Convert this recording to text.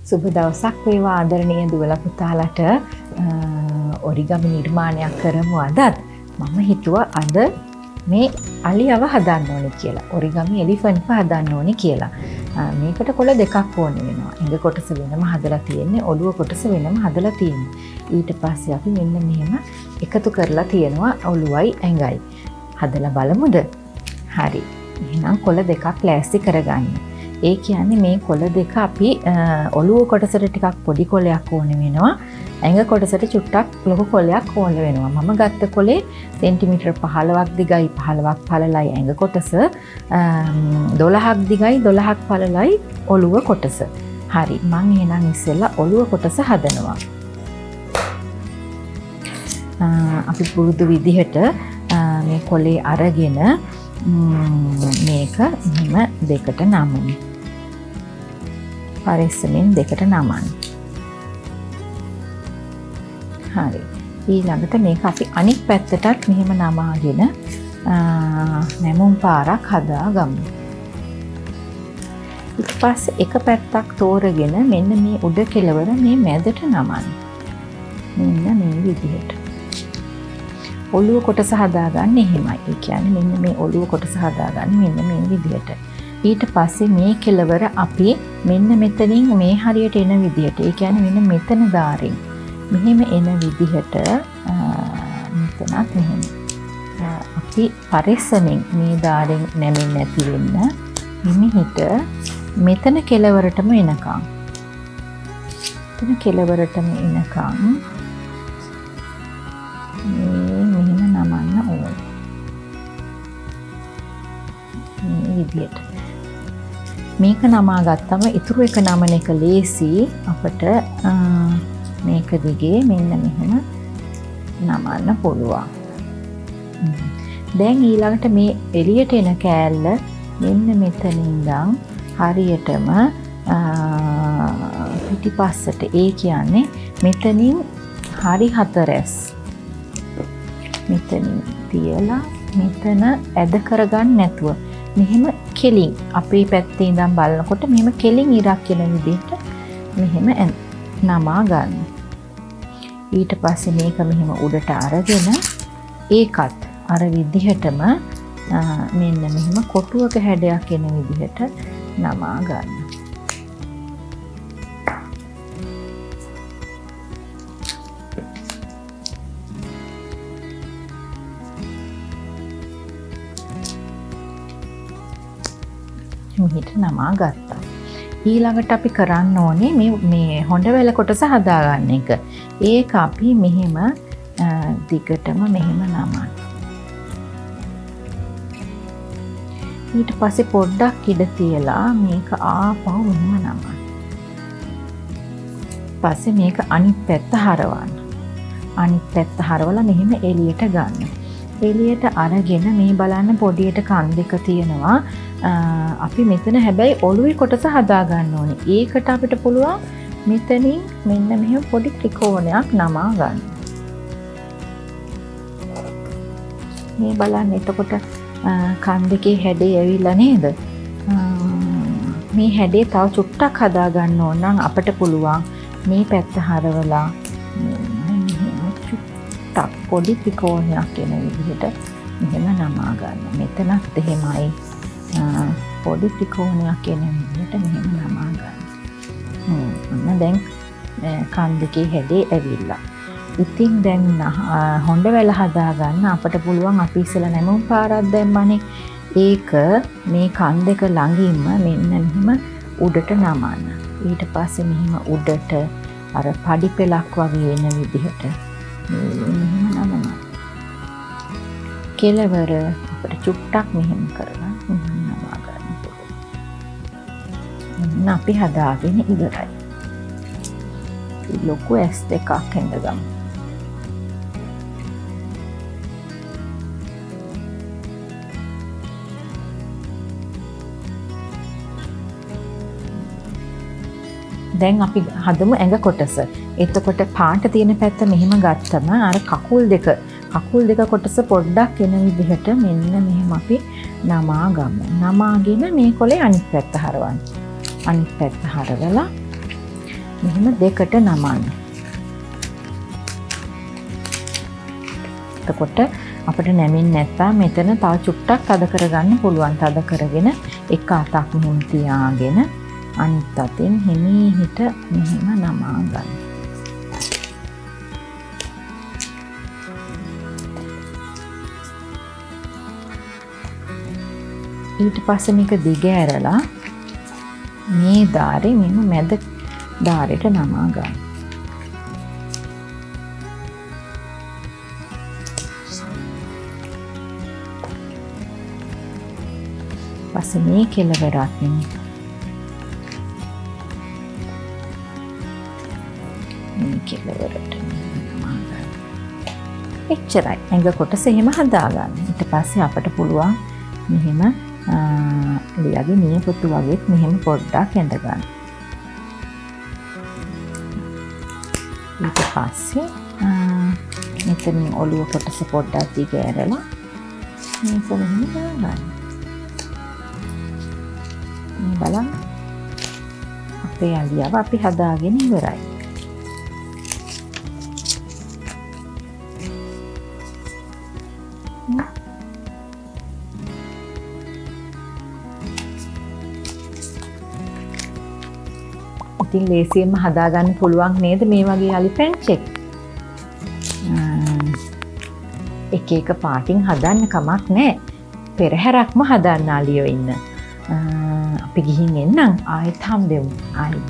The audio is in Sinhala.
සුබ දවසක් වේවා ආදරණීය දුවලා පුතාලට ඔරිගමි නිර්මාණයක් කරමු අදත්. මම හිතුවා අද මේ අලියව හදන්න ඕනේ කියලා. ඔරිගමි එලිෆන්ට් හදන්න ඕනේ කියලා. මේකට කොළ දෙකක් ඕනේ වෙනවා. ඇඟ කොටස වෙනම හදලා තියෙන්නේ, ඔළුව කොටස වෙනම හදලා තියෙන්නේ. ඊට පස්සේ අපි මෙන්න මෙහෙම එකතු කරලා තියෙනවා ඔළුවයි ඇඟයි. හදලා බලමුද? හරි. එහෙනම් කොළ දෙකක් ලෑස්ති කරගන්න. ඒ කියන්නේ මේ කොළ දෙක අපි ඔළුව කොටසට ටිකක් පොඩි කොළයක් ඕන වෙනවා. ඇඟ කොටසට චුට්ටක් ලොකු කොළයක් ඕන වෙනවා. මම ගත්ත කොළේ සෙන්ටිමීටර් 15ක් දිගයි 15ක් පළලයි ඇඟ කොටස, 12ක් දිගයි 12ක් පළලයි ඔළුව කොටස. හරි. මම එහෙනම් ඉස්සෙල්ලා ඔළුව කොටස හදනවා. අපි පුරුදු විදිහට මේ කොළේ අරගෙන මේක මෙහෙම දෙකට නමමු. පරිස්සමෙන් දෙකට නමන්න. හරි. ඊළඟට මේක අපි අනිත් පැත්තටත් මෙහෙම නමාගෙන නැමුම් පාරක් හදාගමු. ඊට පස්සේ එක පැත්තක් තෝරගෙන මෙන්න මේ උඩ කෙළවර මේ මැදට නමන්න. මෙන්න මේ විදිහට. ඔළුව කොටස හදාගන්න එහෙමයි. ඒ කියන්නේ මෙන්න මේ ඔළුව කොටස හදාගන්න මෙන්න මේ විදිහට. ඊට පස්සේ මේ කෙළවර අපි මෙන්න මෙතනින් මේ හරියට එන විදිහට. ඒ කියන්නේ මෙන්න මෙතන දාරින් මෙහෙම එන විදිහට මෙතනත් මෙහෙම. අපි පරිස්සමෙන් මේ දාරින් නැමෙන්නේ නැති වෙන්න හිමිහිට මෙතන කෙළවරටම එනකම්. මෙතන කෙළවරටම එනකම් මෙහෙම නමන්න ඕන. මේ විදිහට. මේක නමා ගත්තම ඉතුරු එක නමන එක ලේසි. අපිට මේක දිගේ මෙන්න මෙහෙම නමන්න පුළුවන්. දැන් ඊළඟට මේ එළියට එන කෑල්ල මෙන්න මෙතනින් ඉඳන් හරියටම පිටිපස්සට, ඒ කියන්නේ මෙතනින් හරි 4S මෙතනින් තියලා මෙතන ඇද කරගන්න නැතුව මෙහෙම කෙලින් අපේ පැත්තේ ඉඳන් බලනකොට මෙහෙම කෙලින් ඉරක් යන විදිහට මෙහෙම නමා ගන්න. ඊට පස්සේ මේක මෙහෙම උඩට අරගෙන ඒකත් අර විදිහටම මෙන්න මෙහෙම කොටුවක හැඩයක් එන විදිහට නමා ගන්න. මෙහෙට නමා ගත්තා. ඊළඟට අපි කරන්න ඕනේ මේ හොඬවැල කොටස හදාගන්න එක. ඒක අපි මෙහෙම දිගටම මෙහෙම නමන්න. ඊට පස්සේ පොඩ්ඩක් ඉඩ තියලා මේක ආපහු මෙහෙම නමන්න. පස්සේ මේක අනිත් පැත්ත හරවන්න. අනිත් පැත්ත හරවලා මෙහෙම එළියට ගන්න. එළියට අරගෙන මේ බලන්න පොඩියට කන් දෙක තියෙනවා. අපි මෙතන හැබැයි ඔළුවේ කොටස හදා ගන්න ඕනේ. ඒකට අපිට පුළුවන් මෙතනින් මෙන්න මෙහෙම පොඩි ත්‍රිකෝණයක් නමා ගන්න. මේ බලන්න එතකොට කන් දෙකේ හැඩය ඇවිල්ලා නේද? මේ හැඩේ තව චුට්ටක් හදා ගන්න ඕන නම් අපිට පුළුවන් මේ පැත්ත හරවලා චුට්ටක් පොඩි ත්‍රිකෝණයක් එන විදිහට මෙහෙම නමා ගන්න. මෙතනත් එහෙමයි. පොඩි ත්‍රිකෝණයක් එන විදිහට මෙහෙම නමා ගන්න. දැන් කන් දෙකේ හැඩේ ඇවිල්ලා. ඉතින් දැන් හොඬවැල හදාගන්න අපිට පුළුවන් අපි ඉස්සෙල්ලා නැමුම් පාරක් දැම්මනේ. ඒක මේ කන් දෙක ළඟින්ම මෙන්න මෙහෙම උඩට නමන්න. ඊට පස්සේ මෙහෙම උඩට අර පඩි පෙලක් වගේ එන විදිහට මෙහෙම නමනවා. කෙළවර අපිට චුට්ටක් මෙහෙම කරලා නමා ගන්න පුළුවන්. අපි හදාගෙන ඉවරයි. ලොකු S දෙකක් හඳගමු. දැන් අපි හදමු ඇඟ කොටස. එතකොට පාට තියෙන පැත්ත මෙහෙම ගත්තම අර කකුල් දෙක කොටස පොඩ්ඩක් එන විදිහට මෙන්න මෙහෙම අපි නමා ගමු. නමාගෙන මේ කොලේ අනිත් පැත්ත හරවන්න. අනිත් පැත්ත හරවලා මෙහෙම දෙකට නමන්න. එතකොට අපිට නැමින් නැත්තම් මෙතන තව චුට්ටක් තද කරගන්න පුළුවන්. තද කරගෙන එක අතක් මෙහෙම තියාගෙන අනිත් අතින් හිමීහිට මෙහෙම නමා ගන්න. ඊට පස්සේ මේක දිග ඇරලා මේ දාරේ මෙහෙම මැද දාරේට නමා ගන්න. පස්සේ මේ කෙළවරත් මේ කෙළවරට නමා ගන්න. එච්චරයි. ඇඟ කොටස එහෙම හදාගන්න. ඊට පස්සේ අපට පුළුවන් මෙහෙම එළියගේ නියපොතු වගේත් මෙහෙම පොඩ්ඩක් ඇඳ ගන්න. ඊට පස්සේ මෙතනින් ඔළුව කොටස පොඩ්ඩක් දිග ඇරලා මේක මෙහෙම දාගන්න. මේ බලන්න. අපේ අලියාව අපි හදාගෙන ඉවරයි. ඉතින් ලේසියෙන්ම හදාගන්න පුළුවන් නේද මේ වගේ අලි පැන්ච් එක? එක එක පාටින් හදන්න කමක් නැහැ. පෙරහැරක්ම හදන්න අලියෝ ඉන්න. අපි ගිහින් එන්නම් ආයෙත් හම්බෙමු. ආයෙත්